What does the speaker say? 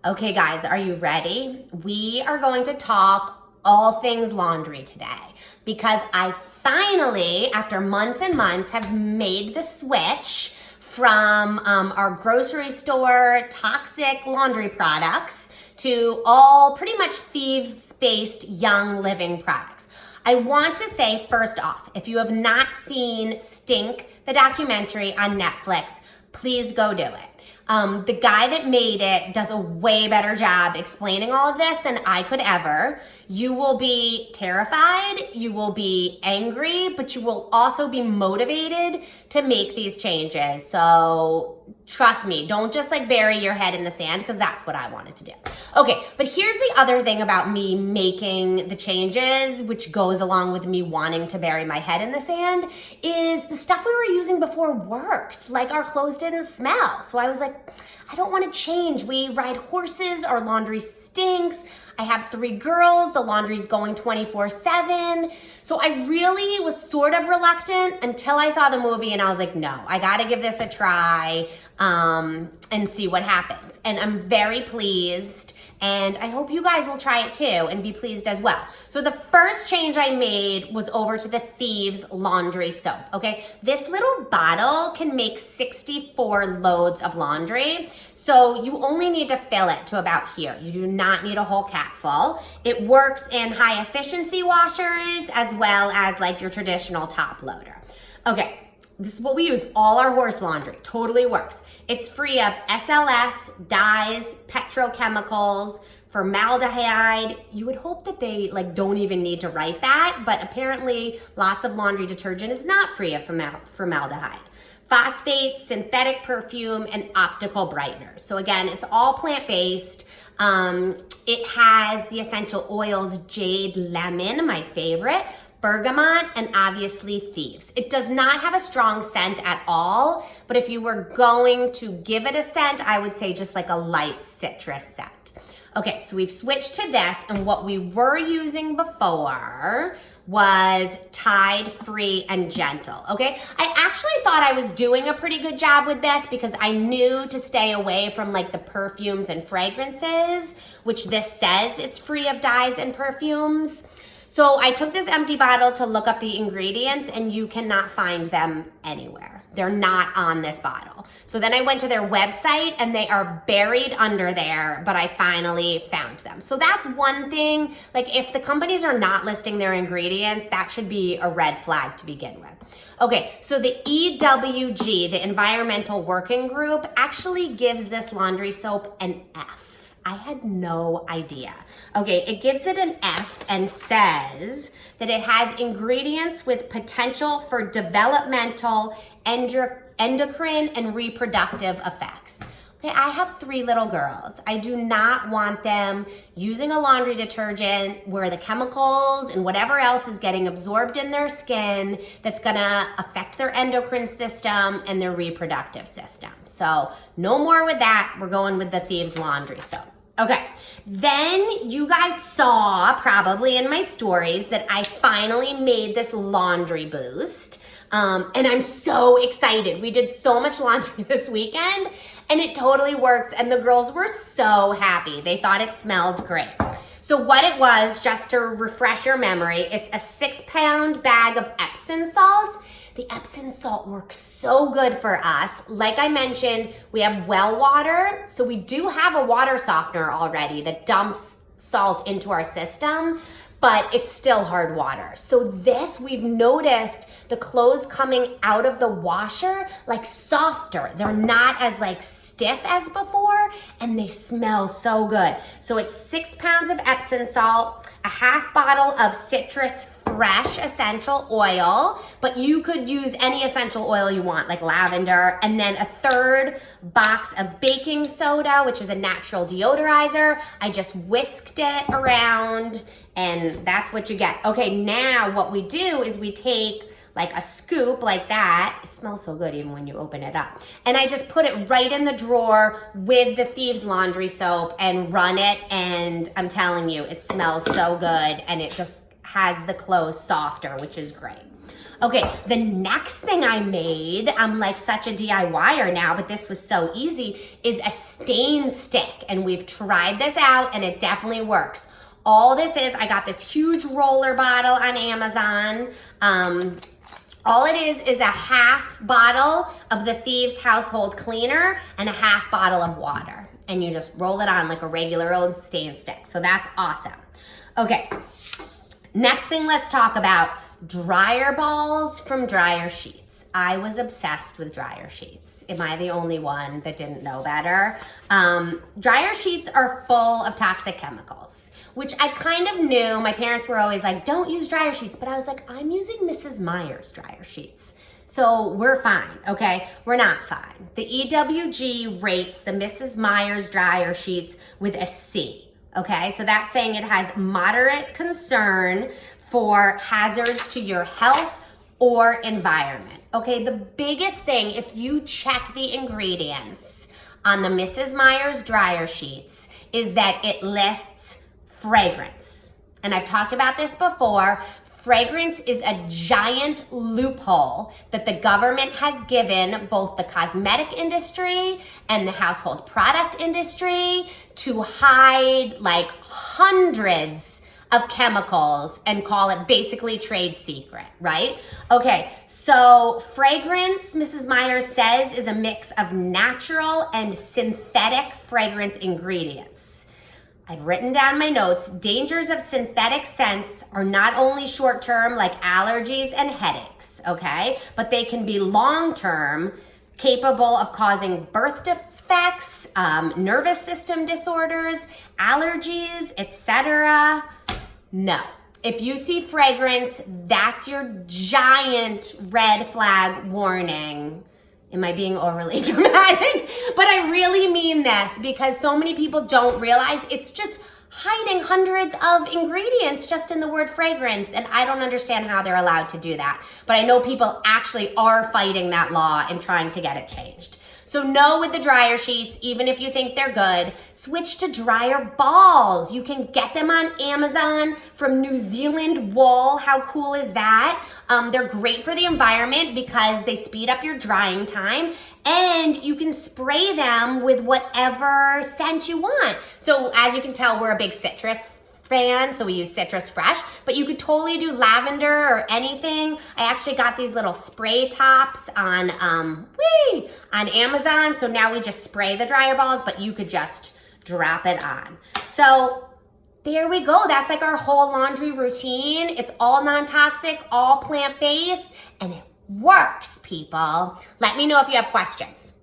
Okay, guys, are you ready? We are going to talk all things laundry today because I finally, after months and months, have made the switch from our grocery store toxic laundry products to all pretty much Thieves-based Young Living products. I want to say, first off, if you have not seen Stink, the documentary on Netflix, please go do it. The guy that made it does a way better job explaining all of this than I could ever. You will be terrified, you will be angry, but you will also be motivated to make these changes. So trust me, don't just like bury your head in the sand because that's what I wanted to do. Okay, but here's the other thing about me making the changes, which goes along with me wanting to bury my head in the sand, is the stuff we were using before worked. Like our clothes didn't smell. So I was like, I don't want to change. We ride horses, our laundry stinks. I have 3 girls, the laundry's going 24/7. So I really was sort of reluctant until I saw the movie and I was like, no, I gotta give this a try and see what happens. And I'm very pleased. And I hope you guys will try it too and be pleased as well. So the first change I made was over to the Thieves Laundry soap, okay? This little bottle can make 64 loads of laundry. So you only need to fill it to about here. You do not need a whole cap full. It works in high efficiency washers as well as like your traditional top loader. Okay. This is what we use, all our horse laundry, totally works. It's free of SLS, dyes, petrochemicals, formaldehyde. You would hope that they like don't even need to write that, but apparently lots of laundry detergent is not free of formaldehyde. Phosphate, synthetic perfume, and optical brighteners. So again, it's all plant-based. It has the essential oils, jade, lemon, my favorite, bergamot, and obviously Thieves. It does not have a strong scent at all, but if you were going to give it a scent, I would say just like a light citrus scent. Okay, so we've switched to this, and what we were using before was Tide Free and Gentle, okay? I actually thought I was doing a pretty good job with this because I knew to stay away from like the perfumes and fragrances, which this says it's free of dyes and perfumes. So I took this empty bottle to look up the ingredients and you cannot find them anywhere. They're not on this bottle. So then I went to their website and they are buried under there, but I finally found them. So that's one thing. Like if the companies are not listing their ingredients, that should be a red flag to begin with. Okay, so the EWG, the Environmental Working Group, actually gives this laundry soap an F. I had no idea. Okay, it gives it an F and says that it has ingredients with potential for developmental, endocrine, and reproductive effects. Okay, I have 3 little girls. I do not want them using a laundry detergent where the chemicals and whatever else is getting absorbed in their skin that's gonna affect their endocrine system and their reproductive system. So no more with that. We're going with the Thieves Laundry soap. Okay, then you guys saw probably in my stories that I finally made this laundry boost. And I'm so excited. We did so much laundry this weekend and it totally works. And the girls were so happy. They thought it smelled great. So what it was, just to refresh your memory, it's a 6-pound bag of Epsom salt. The Epsom salt works so good for us. Like I mentioned, we have well water. So we do have a water softener already that dumps salt into our system, but it's still hard water. So this, we've noticed the clothes coming out of the washer like softer. They're not as like stiff as before and they smell so good. So it's 6 pounds of Epsom salt, a half bottle of citrus fresh essential oil, but you could use any essential oil you want, like lavender, and then a 1/3 box of baking soda, which is a natural deodorizer. I just whisked it around and that's what you get. Okay, now what we do is we take like a scoop like that. It smells so good even when you open it up. And I just put it right in the drawer with the Thieves Laundry soap and run it, and I'm telling you, it smells so good and it just has the clothes softer, which is great. Okay, the next thing I made, I'm like such a DIYer now, but this was so easy, is a stain stick. And we've tried this out and it definitely works. All this is, I got this huge roller bottle on Amazon. All it is a half bottle of the Thieves household cleaner and a half bottle of water. And you just roll it on like a regular old stain stick. So that's awesome. Okay, next thing let's talk about dryer balls from dryer sheets. I was obsessed with dryer sheets. Am I the only one that didn't know better? Dryer sheets are full of toxic chemicals, which I kind of knew. My parents were always like, don't use dryer sheets. But I was like, I'm using Mrs. Meyer's dryer sheets. So we're fine, okay? We're not fine. The EWG rates the Mrs. Meyer's dryer sheets with a C, okay? So that's saying it has moderate concern for hazards to your health or environment. Okay, the biggest thing, if you check the ingredients on the Mrs. Meyer's dryer sheets, is that it lists fragrance. And I've talked about this before. Fragrance is a giant loophole that the government has given both the cosmetic industry and the household product industry to hide like hundreds of chemicals and call it basically trade secret, right? Okay, so fragrance, Mrs. Myers says, is a mix of natural and synthetic fragrance ingredients. I've written down my notes. Dangers of synthetic scents are not only short-term like allergies and headaches, okay? But they can be long-term, capable of causing birth defects, nervous system disorders, allergies, etc. No. If you see fragrance, that's your giant red flag warning. Am I being overly dramatic? But I really mean this because so many people don't realize it's just hiding hundreds of ingredients just in the word fragrance, and I don't understand how they're allowed to do that. But I know people actually are fighting that law and trying to get it changed. So no with the dryer sheets, even if you think they're good, switch to dryer balls. You can get them on Amazon from New Zealand wool. How cool is that? They're great for the environment because they speed up your drying time, and you can spray them with whatever scent you want. So as you can tell, we're a big citrus fan, so we use Citrus Fresh, but you could totally do lavender or anything. I actually got these little spray tops on Amazon, so now we just spray the dryer balls, but you could just drop it on. So there we go. That's like our whole laundry routine. It's all non-toxic, all plant-based, and it works, people. Let me know if you have questions.